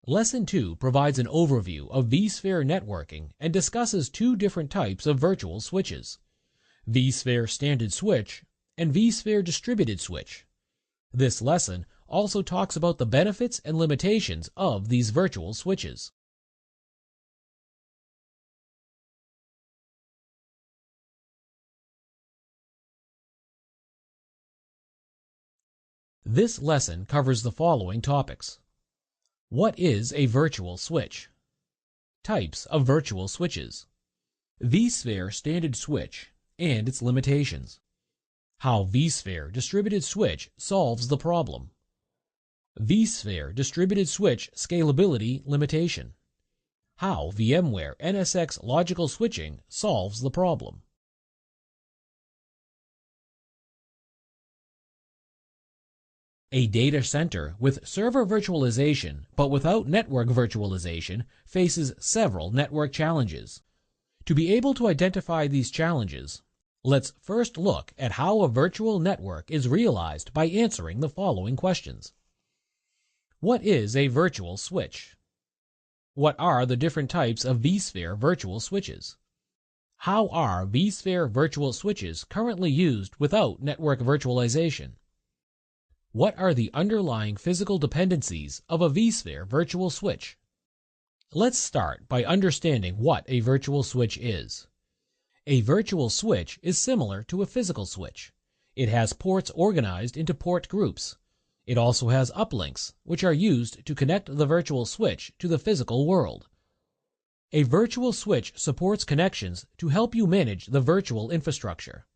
Lesson 2 provides an overview of vSphere networking and discusses two different types of virtual switches: vSphere Standard Switch and vSphere Distributed Switch. This lesson also talks about the benefits and limitations of these virtual switches. This lesson covers the following topics. What is a virtual switch? Types of virtual switches. vSphere Standard Switch and its limitations. How vSphere Distributed Switch solves the problem. vSphere Distributed Switch Scalability Limitation. How VMware NSX Logical Switching solves the problem. A data center with server virtualization but without network virtualization faces several network challenges. To be able to identify these challenges, let's first look at how a virtual network is realized by answering the following questions. What is a virtual switch? What are the different types of vSphere virtual switches? How are vSphere virtual switches currently used without network virtualization? What are the underlying physical dependencies of a vSphere virtual switch? Let's start by understanding what a virtual switch is. A virtual switch is similar to a physical switch. It has ports organized into port groups. It also has uplinks, which are used to connect the virtual switch to the physical world. A virtual switch supports connections to help you manage the virtual infrastructure.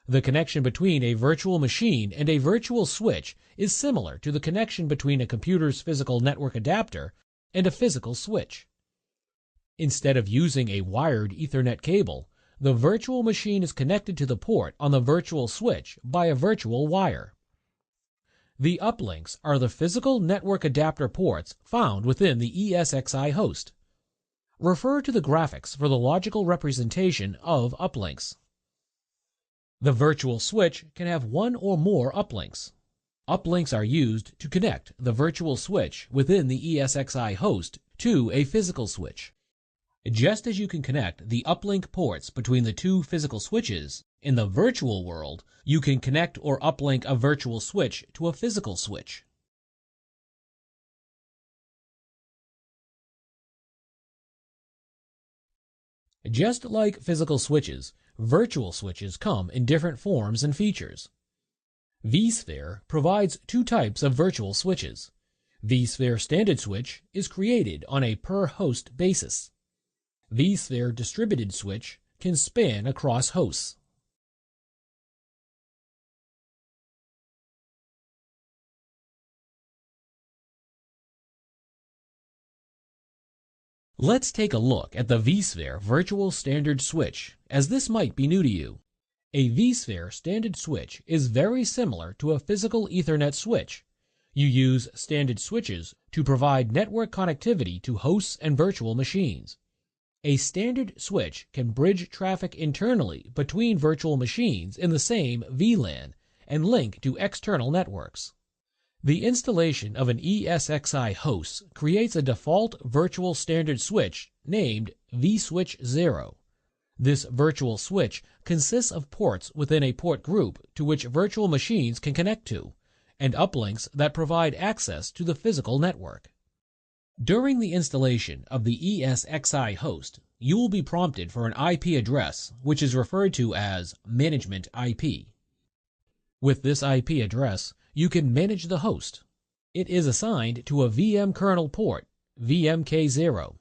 The connection between a virtual machine and a virtual switch is similar to the connection between a computer's physical network adapter and a physical switch. Instead of using a wired Ethernet cable, the virtual machine is connected to the port on the virtual switch by a virtual wire. The uplinks are the physical network adapter ports found within the ESXi host. Refer to the graphics for the logical representation of uplinks. The virtual switch can have one or more uplinks. Uplinks are used to connect the virtual switch within the ESXi host to a physical switch. Just as you can connect the uplink ports between the two physical switches, in the virtual world, you can connect or uplink a virtual switch to a physical switch. Just like physical switches, virtual switches come in different forms and features. vSphere provides two types of virtual switches. vSphere Standard Switch is created on a per-host basis. vSphere Distributed Switch can span across hosts. Let's take a look at the vSphere Virtual Standard Switch, as this might be new to you. A vSphere Standard Switch is very similar to a physical Ethernet switch. You use standard switches to provide network connectivity to hosts and virtual machines. A standard switch can bridge traffic internally between virtual machines in the same VLAN and link to external networks. The installation of an ESXi host creates a default virtual standard switch named vSwitch 0. This virtual switch consists of ports within a port group to which virtual machines can connect to, and uplinks that provide access to the physical network. During the installation of the ESXi host, you will be prompted for an IP address, which is referred to as Management IP. With this IP address, you can manage the host. It is assigned to a VM kernel port, VMK0.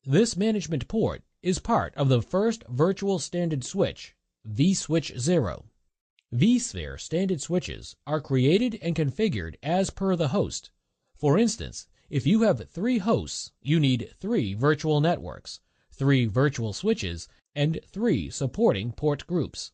This management port is part of the first virtual standard switch, vSwitch 0. vSphere standard switches are created and configured as per the host. For instance, if you have 3 hosts, you need 3 virtual networks, 3 virtual switches, and 3 supporting port groups.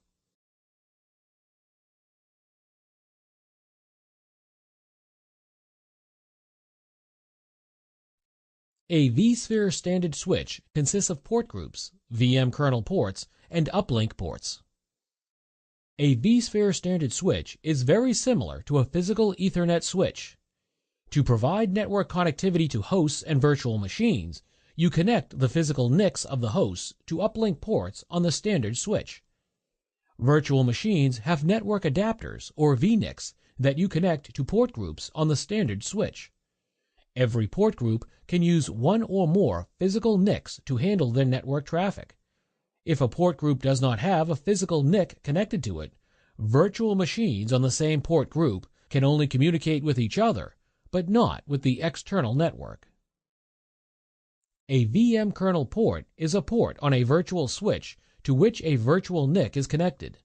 A vSphere standard switch consists of port groups, VM kernel ports, and uplink ports. A vSphere standard switch is very similar to a physical Ethernet switch. To provide network connectivity to hosts and virtual machines, you connect the physical NICs of the hosts to uplink ports on the standard switch. Virtual machines have network adapters, or vNICs, that you connect to port groups on the standard switch. Every port group can use one or more physical NICs to handle their network traffic. If a port group does not have a physical NIC connected to it, virtual machines on the same port group can only communicate with each other, but not with the external network. A VM kernel port is a port on a virtual switch to which a virtual NIC is connected.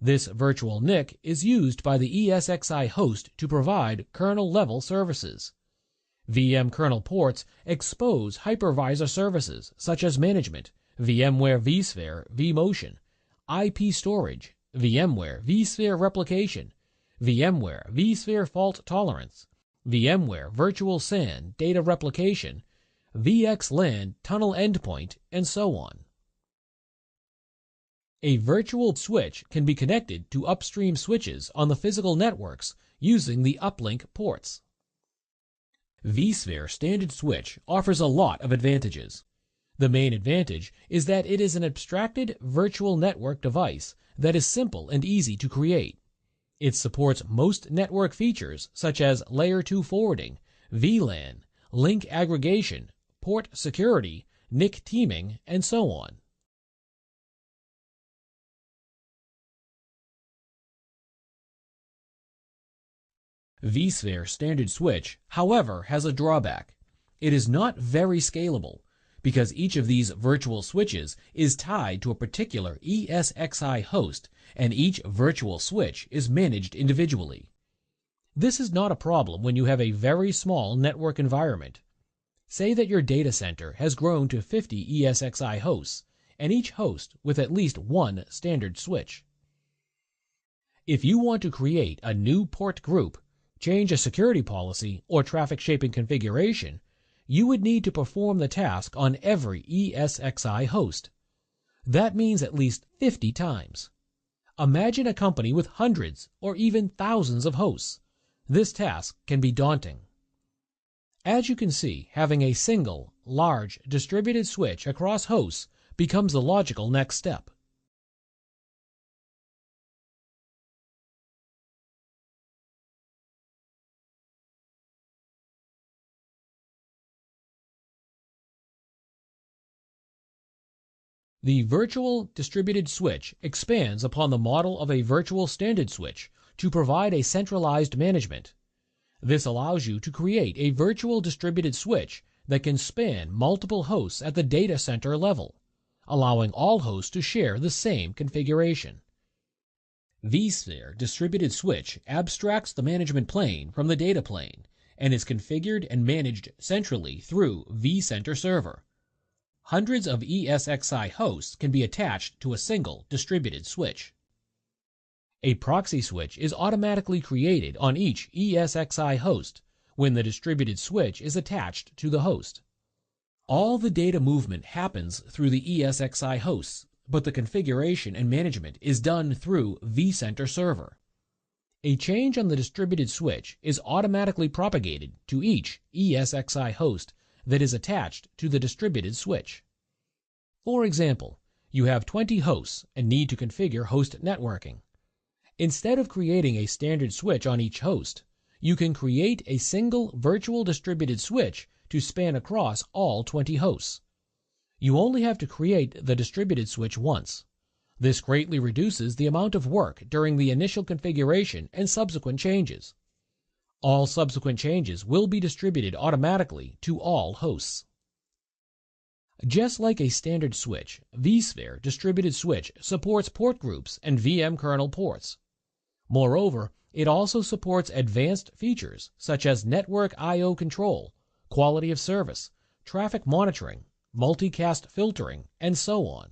This virtual NIC is used by the ESXi host to provide kernel-level services. VM kernel ports expose hypervisor services such as management, VMware vSphere vMotion, IP storage, VMware vSphere replication, VMware vSphere fault tolerance, VMware virtual SAN data replication, VXLAN tunnel endpoint, and so on. A virtual switch can be connected to upstream switches on the physical networks using the uplink ports. vSphere standard switch offers a lot of advantages. The main advantage is that it is an abstracted virtual network device that is simple and easy to create. It supports most network features such as Layer 2 forwarding, VLAN, link aggregation, port security, NIC teaming, and so on. vSphere standard switch, however, has a drawback. It is not very scalable, because each of these virtual switches is tied to a particular ESXi host, and each virtual switch is managed individually. This is not a problem when you have a very small network environment. Say that your data center has grown to 50 ESXi hosts, and each host with at least one standard switch. If you want to create a new port group, change a security policy, or traffic shaping configuration, you would need to perform the task on every ESXi host. That means at least 50 times. Imagine a company with hundreds or even thousands of hosts. This task can be daunting. As you can see, having a single, large, distributed switch across hosts becomes the logical next step. The virtual distributed switch expands upon the model of a virtual standard switch to provide a centralized management. This allows you to create a virtual distributed switch that can span multiple hosts at the data center level, allowing all hosts to share the same configuration. vSphere distributed switch abstracts the management plane from the data plane and is configured and managed centrally through vCenter Server. Hundreds of ESXi hosts can be attached to a single distributed switch. A proxy switch is automatically created on each ESXi host when the distributed switch is attached to the host. All the data movement happens through the ESXi hosts, but the configuration and management is done through vCenter Server. A change on the distributed switch is automatically propagated to each ESXi host that is attached to the distributed switch. For example, you have 20 hosts and need to configure host networking. Instead of creating a standard switch on each host, you can create a single virtual distributed switch to span across all 20 hosts. You only have to create the distributed switch once. This greatly reduces the amount of work during the initial configuration and subsequent changes. All subsequent changes will be distributed automatically to all hosts. Just like a standard switch, vSphere distributed switch supports port groups and VM kernel ports. Moreover, it also supports advanced features such as network I/O control, quality of service, traffic monitoring, multicast filtering, and so on.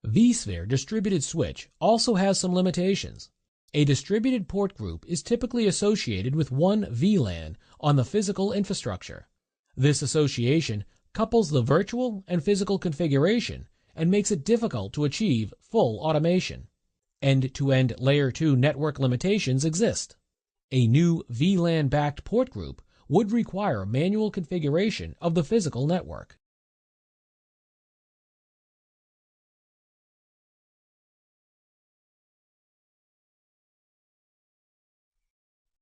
vSphere distributed switch also has some limitations. A distributed port group is typically associated with one VLAN on the physical infrastructure. This association couples the virtual and physical configuration and makes it difficult to achieve full automation. End-to-end Layer 2 network limitations exist. A new VLAN-backed port group would require manual configuration of the physical network.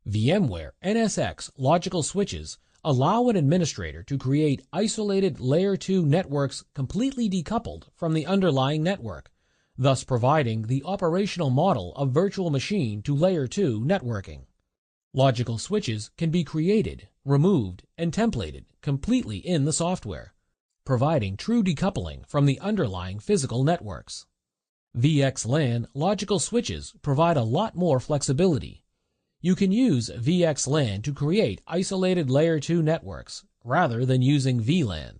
VMware NSX logical switches allow an administrator to create isolated Layer 2 networks completely decoupled from the underlying network, thus providing the operational model of virtual machine to Layer 2 networking. Logical switches can be created, removed, and templated completely in the software, providing true decoupling from the underlying physical networks. VXLAN logical switches provide a lot more flexibility. You can use VXLAN to create isolated Layer 2 networks rather than using VLAN.